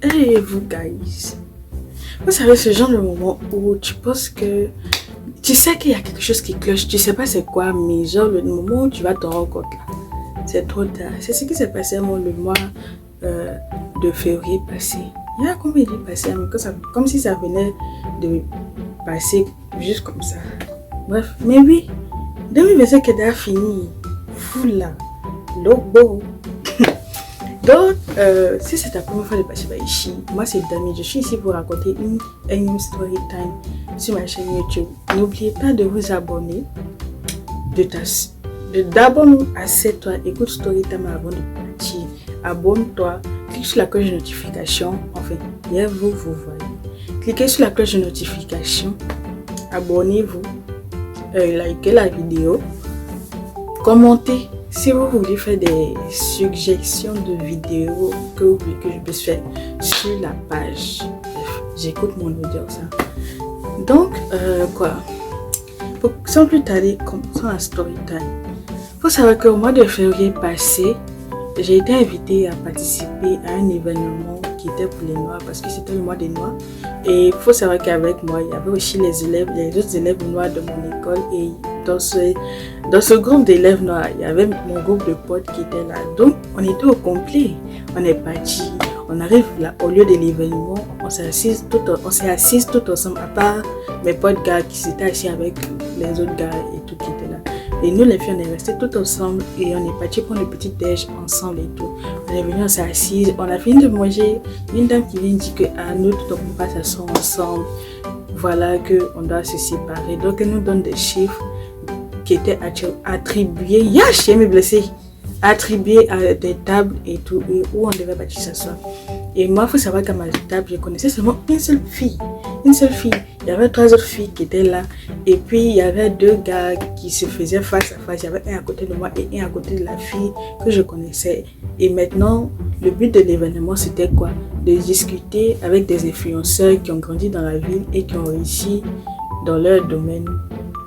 Hey, vous guys. Vous savez, ce genre de moment où tu penses que tu sais qu'il y a quelque chose qui cloche, tu sais pas c'est quoi, mais genre le moment où tu vas te rendre compte là, c'est trop tard. C'est ce qui s'est passé moi, le mois de février passé. Il y a combien de passé, mais comme si ça venait de passer juste comme ça. Bref, mais oui, 2025 est déjà fini. Fou là, lobo. Donc, si c'est ta première fois de passer par ici, moi c'est Dami, je suis ici pour raconter une énième story time sur ma chaîne YouTube. N'oubliez pas de vous abonner, d'abonner à cette toi, écoute story time avant de partir. Abonne-toi, clique sur la cloche de notification, enfin, hier vous voyez. Cliquez sur la cloche de notification, abonnez-vous, likez la vidéo, commentez. Si vous voulez faire des suggestions de vidéos que vous voulez que je puisse faire sur la page, j'écoute mon audience. Donc, sans plus tarder, commençons la story time. Il faut savoir qu'au mois de février passé, j'ai été invitée à participer à un événement qui était pour les Noirs parce que c'était le mois des Noirs. Et il faut savoir qu'avec moi, il y avait aussi les autres élèves noirs de mon école. Et dans ce groupe d'élèves noirs, il y avait mon groupe de potes qui étaient là. Donc, on était au complet. On est parti. On arrive là, au lieu de l'événement, on s'est assis tout ensemble, à part mes potes gars qui s'étaient assis avec les autres gars et tout qui étaient là. Et nous, les filles, on est restés tout ensemble et on est parti prendre le petit déj ensemble et tout. On est venu, on s'est assis, on a fini de manger. Une dame qui vient dire que nous, tout on peut pas s'asseoir ensemble. Voilà qu'on doit se séparer. Donc, elle nous donne des chiffres qui étaient attribués. J'ai me blessé. Attribués à des tables et tout, et où on devait partir s'asseoir. Et moi, il faut savoir qu'à ma table, je connaissais seulement une seule fille. Une seule fille. Il y avait 3 autres filles qui étaient là. Et puis, il y avait 2 gars qui se faisaient face à face. Il y avait un à côté de moi et un à côté de la fille que je connaissais. Et maintenant, le but de l'événement, c'était quoi? De discuter avec des influenceurs qui ont grandi dans la ville et qui ont réussi dans leur domaine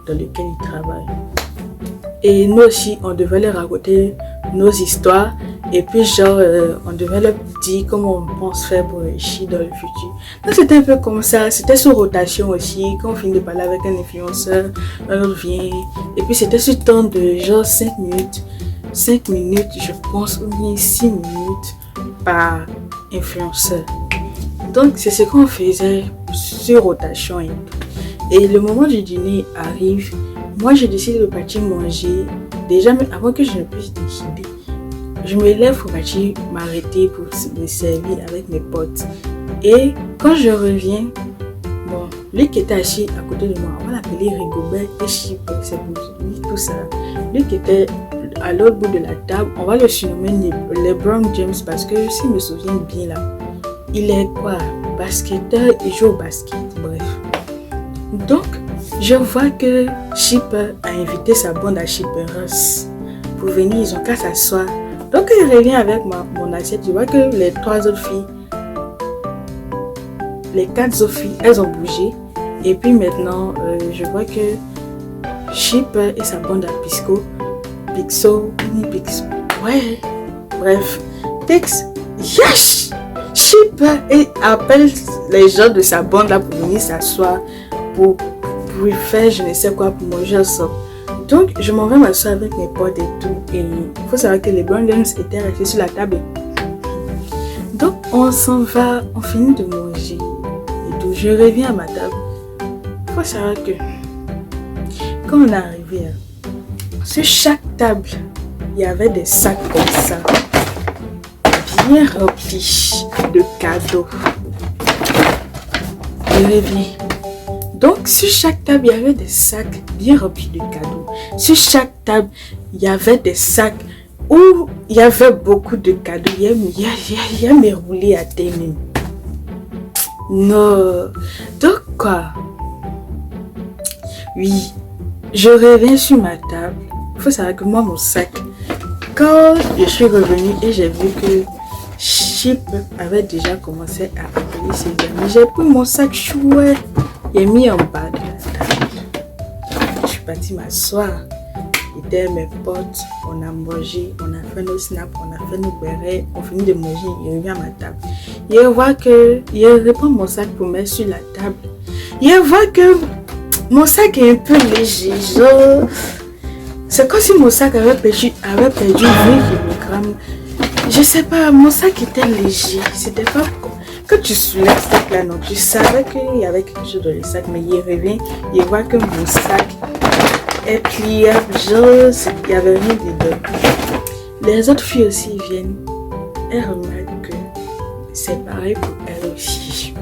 dans lequel ils travaillent. Et nous aussi, on devait leur raconter nos histoires. Et puis genre, on devait leur dire comment on pense faire pour réussir dans le futur. Donc c'était un peu comme ça, c'était sous rotation aussi. Quand on finit de parler avec un influenceur, on revient. Et puis c'était sur temps de genre 5 minutes. 5 minutes, je pense, ou bien 6 minutes par influenceur. Donc c'est ce qu'on faisait sur rotation et tout. Et le moment du dîner arrive. Moi, j'ai décidé de partir manger. Déjà, mais avant que je ne puisse décider, je me lève pour partir m'arrêter pour me servir avec mes potes. Et quand je reviens, bon, lui qui était assis à côté de moi, on va l'appeler Rigobert et Chip, c'est pour lui, tout ça. Lui qui était à l'autre bout de la table, on va le surnommer LeBron James parce que s'il me souvient bien là, il est quoi? Basketteur, il joue au basket, bref. Donc, je vois que Chip a invité sa bande à Chipperos pour venir, ils ont qu'à s'asseoir. Donc, quand il revient avec mon assiette, je vois que les 3 autres filles, les 4 autres filles, elles ont bougé. Et puis maintenant, je vois que Chip et sa bande à Pixo, ouais, bref, Pix, yes! Chip et appelle les gens de sa bande là pour venir s'asseoir pour faire je ne sais quoi pour manger ensemble. Donc je m'en vais m'asseoir avec mes potes et tout. Et il faut savoir que les LeBron James étaient restés sur la table. Donc on s'en va, on finit de manger et tout. Je reviens à ma table. Il faut savoir que quand on est arrivé, sur chaque table, il y avait des sacs comme ça, bien remplis de cadeaux. Je reviens. Donc, sur chaque table, il y avait des sacs bien remplis de cadeaux. Sur chaque table, il y avait des sacs où il y avait beaucoup de cadeaux. Il y a mes roulés à terre même. Non. Donc, quoi? Oui, je reviens sur ma table. Il faut savoir que moi, mon sac, quand je suis revenue et j'ai vu que Chip avait déjà commencé à appeler ses amis, j'ai pris mon sac chouette. J'ai mis en bas de la table. Je suis partie m'asseoir. Et mes potes, on a mangé, on a fait nos snaps, on a fait nos bérets, on finit de manger, il revient à ma table. Il voit que, il reprend mon sac pour mettre sur la table. Il voit que mon sac est un peu léger, genre, c'est comme si mon sac avait perdu 20 kg. Je sais pas, mon sac était léger, c'était pas... Quand tu soulèves ce sac là, non, tu savais qu'il y avait quelque chose dans le sac, mais il revient, il voit que mon sac est pliable, genre, il n'y avait rien dedans. Les autres filles aussi viennent, elles remarquent que c'est pareil pour elles aussi.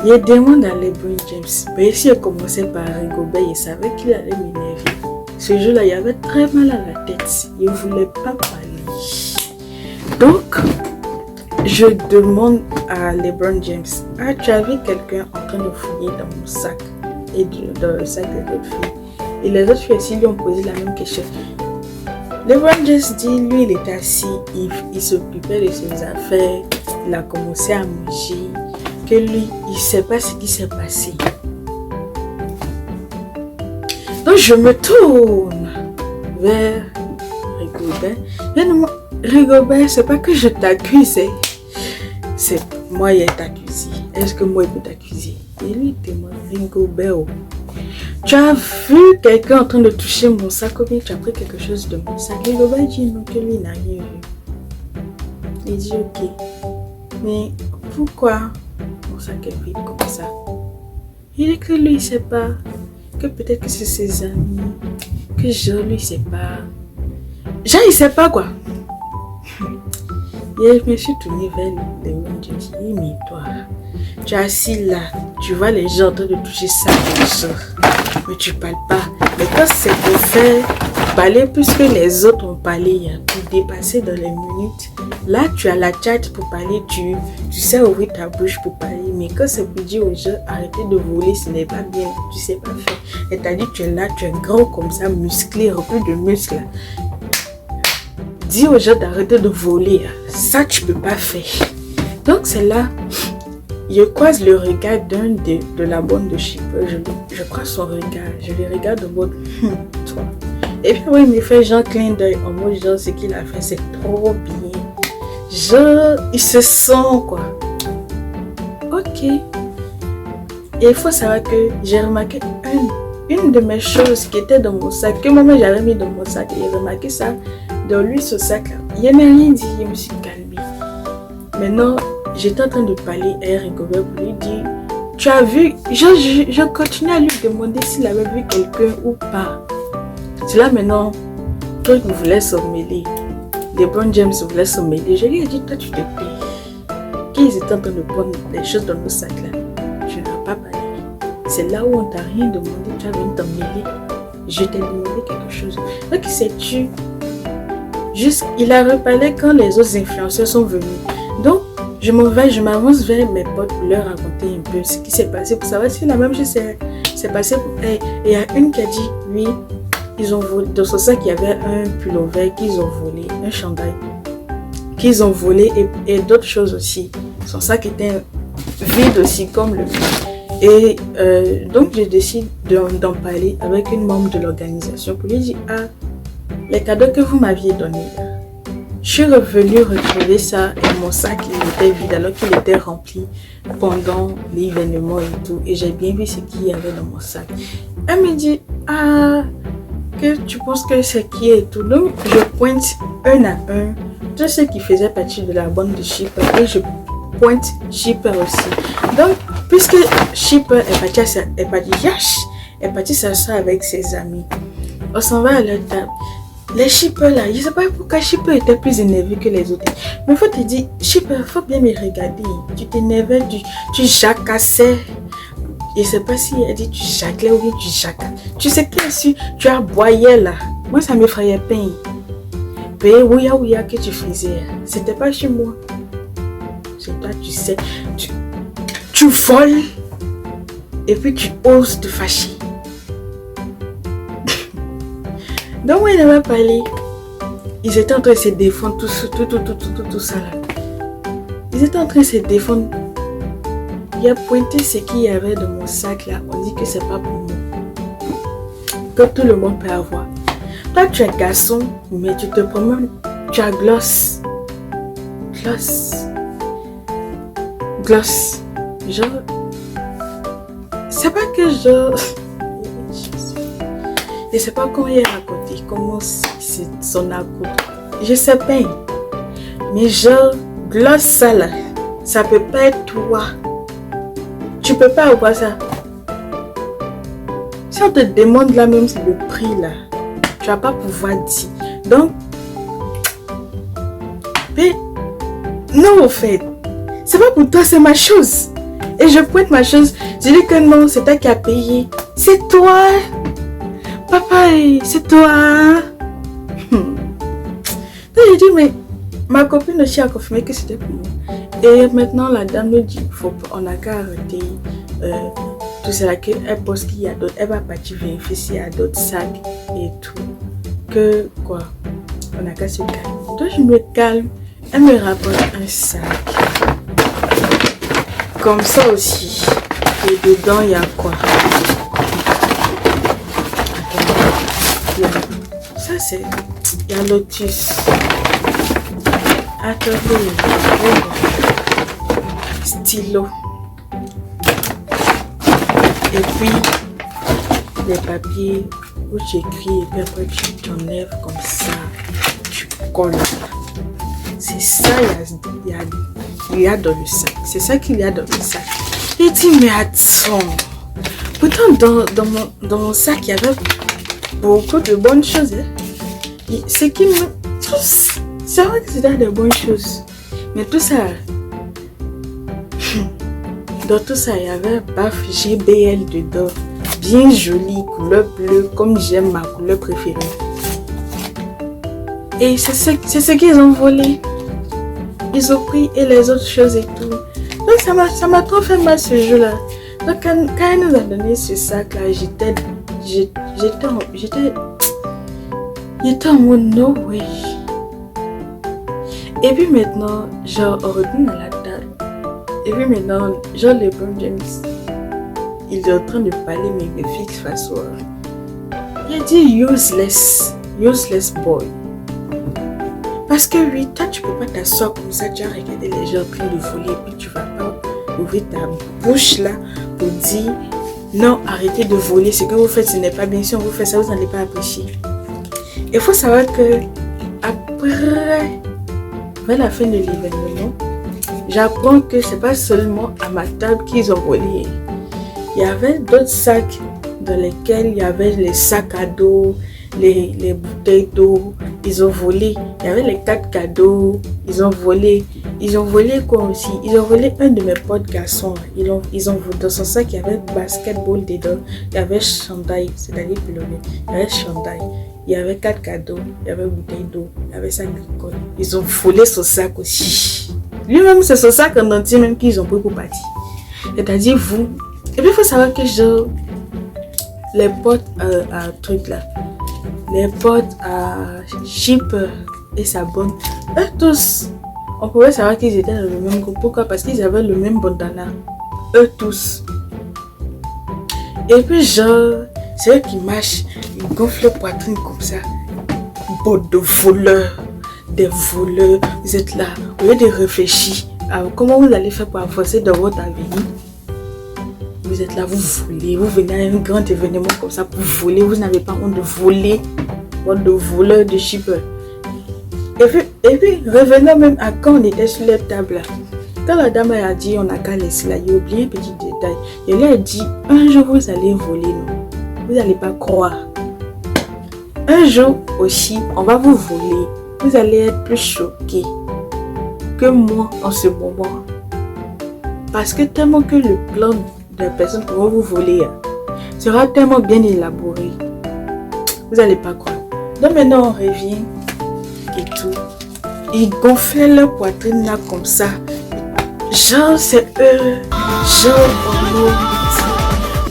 Il demande à LeBron James, mais si elle commençait par Rigobert, il savait qu'il allait m'énerver. Ce jour-là, il avait très mal à la tête, il ne voulait pas parler. Donc, je demande à LeBron James, tu as vu quelqu'un en train de fouiller dans mon sac et dans le sac des autres filles? Et les autres filles aussi lui ont posé la même question. LeBron James dit, lui il était assis, il s'occupait de ses affaires, il a commencé à manger, que lui il ne sait pas ce qui s'est passé. Donc je me tourne vers Rigobert. Rigobert, c'est pas que je t'accuse, c'est moi qui t'accuse. Est-ce que moi je peux t'accuser? Et lui demande, Rigobert, tu as vu quelqu'un en train de toucher mon sac ou bien tu as pris quelque chose de mon sac? Rigobert dit non, que lui n'a rien vu. Il dit ok, mais pourquoi mon sac est vide comme ça? Il dit que lui il sait pas, que peut-être que c'est ses amis, que genre lui il sait pas. Genre il sait pas quoi. Et je me suis tournée vers les gens, je dis, mais toi, tu es assis là, tu vois les gens en train de toucher ça, mais tu parles pas. Mais quand c'est pour faire parler plus que les autres ont parlé, pour dépasser dans les minutes, là tu as la chat pour parler, tu sais ouvrir ta bouche pour parler, mais quand c'est pour dire aux gens, arrêtez de voler, ce n'est pas bien, tu sais pas faire. Et t'as dit, tu es là, tu es gros comme ça, musclé, rempli de muscles là. Dis aux gens d'arrêter de voler, ça tu peux pas faire. Donc c'est là, je croise le regard d'un de la bande de Shipper, je croise son regard, je le regarde en mode, toi. Et puis oui, il me fait genre clin d'œil en mode genre ce qu'il a fait, c'est trop bien. Genre, il se sent quoi. Ok. Et il faut savoir que j'ai remarqué une de mes choses qui était dans mon sac, que moi j'avais mis dans mon sac, et j'ai remarqué ça. Dans lui, ce sac-là, il n'a rien dit, je me suis calmée. Maintenant, j'étais en train de parler à Rigobert pour lui dire, tu as vu, je continue à lui demander s'il avait vu quelqu'un ou pas. C'est là maintenant, toi qui voulais s'en mêler, LeBron James voulait s'en mêler, je lui ai dit, toi tu te plais. Qu'ils étaient en train de prendre des choses dans nos sacs-là, je n'ai pas parlé. C'est là où on t'a rien demandé, tu as venu t'en mêler. Je t'ai demandé quelque chose. Donc, sais-tu? Juste, il a reparlé quand les autres influenceurs sont venus. Donc, je m'avance vers mes potes pour leur raconter un peu ce qui s'est passé pour savoir si la même chose s'est passée pour elle. Et il y a une qui a dit, oui, ils ont volé. Dans son sac, il y avait un pullover qu'ils ont volé, un chandail qu'ils ont volé et d'autres choses aussi. Son sac était vide aussi comme le mien. Et donc, je décide d'en parler avec une membre de l'organisation pour lui dire, les cadeaux que vous m'aviez donnés, je suis revenue retrouver ça et mon sac il était vide alors qu'il était rempli pendant l'événement et tout. Et j'ai bien vu ce qu'il y avait dans mon sac. Elle me dit, que tu penses que c'est qui et tout. Donc je pointe un à un tous ceux qui faisaient partie de la bande de Shipper et je pointe Shipper aussi. Donc puisque Shipper est parti s'asseoir avec ses amis, on s'en va à leur table. Les Shipper là, je ne sais pas pourquoi Shipper était plus énervé que les autres. Mais il faut te dire, Shipper, faut bien me regarder. Tu t'énervais, tu jacassais. Je ne sais pas si elle dit tu jaclais ou bien tu jacasses. Tu sais que tu aboyais là. Moi ça me ferait peine. Mais ouya que tu faisais, c'était pas chez moi. C'est toi, tu sais. Tu voles et puis tu oses te fâcher. Donc moi il n'avait parlé. Ils étaient en train de se défendre, tout ça là. Ils étaient en train de se défendre. Il a pointé ce qu'il y avait dans mon sac là. On dit que c'est pas pour moi. Que tout le monde peut avoir. Toi, tu es garçon, mais tu te promènes, tu as gloss. Genre, c'est pas que je sais pas comment il est raconté, comment c'est son account. Je sais pas, mais genre, gloss ça là, ça peut pas être toi. Tu peux pas avoir ça. Si on te demande là même le prix là, tu vas pas pouvoir dire. Donc, mais non, au fait, c'est pas pour toi, c'est ma chose. Et je pointe ma chose. Je dis que non, c'est toi qui as payé. C'est toi. Papa, c'est toi. Donc, j'ai dit, mais ma copine aussi a confirmé que c'était pour moi. Et maintenant, la dame nous dit, on n'a qu'à arrêter tout cela, qu'elle pense qu'il y a d'autres. Elle va partir vérifier s'il y a d'autres sacs et tout. Que quoi? On n'a qu'à se calmer. Donc, je me calme. Elle me rapporte un sac. Comme ça aussi. Et dedans, il y a quoi? Ça, c'est... Il y a Lotus. Attendez. Stylo. Et puis, les papiers où tu écris et puis après tu t'enlèves comme ça. Tu colles. C'est ça il y a dans le sac. C'est ça qu'il y a dans le sac. J'ai dit, mais attends. Pourtant, dans mon sac, il y avait beaucoup de bonnes choses. Hein. C'est qui me... C'est vrai que c'était des bonnes choses. Mais tout ça... Dans tout ça, il y avait BAF GBL dedans. Bien joli, couleur bleue, comme j'aime ma couleur préférée. Et c'est ce qu'ils ont volé. Ils ont pris et les autres choses et tout. Donc ça m'a trop fait mal ce jour-là. Donc quand elle nous a donné ce sac-là, j'étais en mode no way. Et puis maintenant, genre on retourne à la table. Et puis maintenant, genre LeBron James, il est en train de parler mais il me fixe face au... Il a dit useless boy. Parce que oui, toi tu peux pas t'asseoir comme ça, tu as regardé les gens en train de voler et puis tu vas pas ouvrir ta bouche là pour dire non, arrêtez de voler, ce que vous faites ce n'est pas bien, si on vous fait ça vous n'allez pas apprécier. Il faut savoir que après, vers la fin de l'événement, j'apprends que c'est pas seulement à ma table qu'ils ont volé. Il y avait d'autres sacs dans lesquels il y avait les sacs à dos, les bouteilles d'eau, ils ont volé. Il y avait les 4 cadeaux, ils ont volé. Ils ont volé quoi aussi? Ils ont volé un de mes potes garçons. Ils ont volé dans son sac, il y avait basketball dedans, il y avait chandail, c'est-à-dire pilonné. Il y avait chandail, il y avait 4 cadeaux, il y avait bouteille d'eau, il y avait sac d'alcool. Ils ont volé son sac aussi. Lui-même, c'est son sac en entier même qu'ils ont pris pour partir. C'est-à-dire vous. Et puis il faut savoir que genre, les potes à truc là, les potes à Chip et sa bonne, eux tous, on pouvait savoir qu'ils étaient dans le même groupe. Pourquoi? Parce qu'ils avaient le même bandana. Eux tous. Et puis genre, c'est eux qui marchent, ils gonflent leur poitrine comme ça. Bande de voleurs. Des voleurs, vous êtes là, au lieu de réfléchir à comment vous allez faire pour avancer dans votre avenir. Vous êtes là, vous volez, vous venez à un grand événement comme ça pour voler, vous n'avez pas honte de voler, honte de voleur de Chypre. Et puis, revenons même à quand on était sur la table. Quand la dame a dit on n'a qu'à laisser là, il a oublié un petit détail. Elle lui a dit, un jour vous allez voler, non? Vous n'allez pas croire. Un jour aussi, on va vous voler. Vous allez être plus choqués que moi en ce moment. Parce que tellement que le plan de la personne qui va vous voler sera tellement bien élaboré. Vous n'allez pas croire. Donc maintenant on revient et tout. Ils gonflaient leur poitrine là comme ça. Genre c'est eux. Genre on nous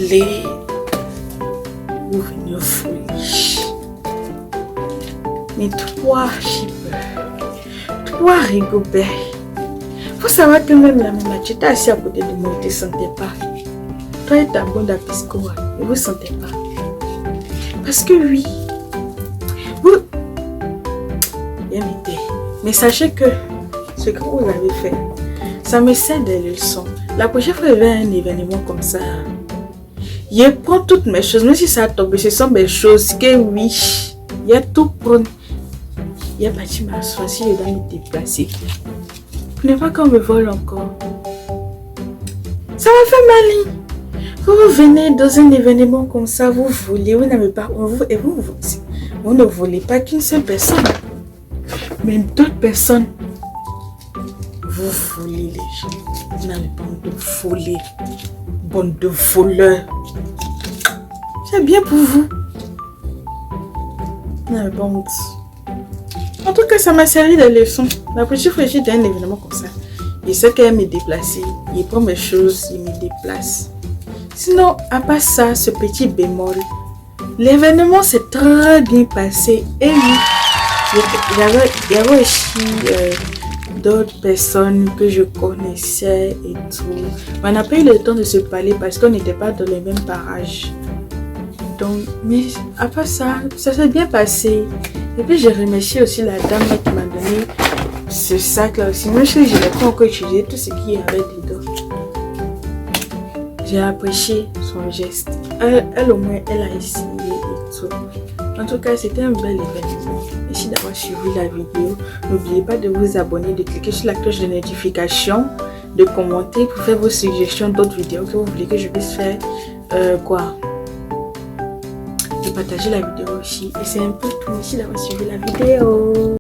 les... Vous venez voler. Mais toi, Chypre, toi, Rigobert, faut savoir que même la maman, tu étais assis à côté de moi, tu ne te sentais pas. Toi et ta bonne à Piscoa, ne vous sentez pas. Parce que oui, Mais sachez que ce que vous avez fait, ça me sert des leçons. La prochaine fois, il y a un événement comme ça. Je prends toutes mes choses, même si ça a tombé, ce sont mes choses que oui, il y a tout prendre. Il y a parti m'asseoir si je dois me déplacer. Pour ne pas qu'on me vole encore. Ça m'a fait mal. Vous venez dans un événement comme ça, vous volez, vous n'avez pas. Vous ne volez pas qu'une seule personne. Mais d'autres personnes, vous volez les gens. Vous n'avez pas honte de voler. Bande de voleurs. C'est bien pour vous. Vous n'avez pas honte. En tout cas, ça m'a servi de leçon. La prochaine fois que j'ai un événement comme ça, je sais qu'elle me déplacer. Il prend mes choses, il me déplace. Sinon, à part ça, ce petit bémol, l'événement s'est très bien passé. Et oui, il y avait aussi d'autres personnes que je connaissais et tout. Mais on n'a pas eu le temps de se parler parce qu'on n'était pas dans les mêmes parages. Donc, mais à part ça, ça s'est bien passé. Et puis, je remercie aussi la dame qui m'a donné ce sac-là aussi. Même si je n'ai pas encore utilisé tout ce qu'il y avait dedans. J'ai apprécié son geste. Elle au moins, elle a essayé et tout. En tout cas, c'était un bel événement. Merci d'avoir suivi la vidéo. N'oubliez pas de vous abonner, de cliquer sur la cloche de notification, de commenter pour faire vos suggestions d'autres vidéos que vous voulez que je puisse faire. De partager la vidéo aussi. Et c'est un peu tout. Merci d'avoir suivi la vidéo.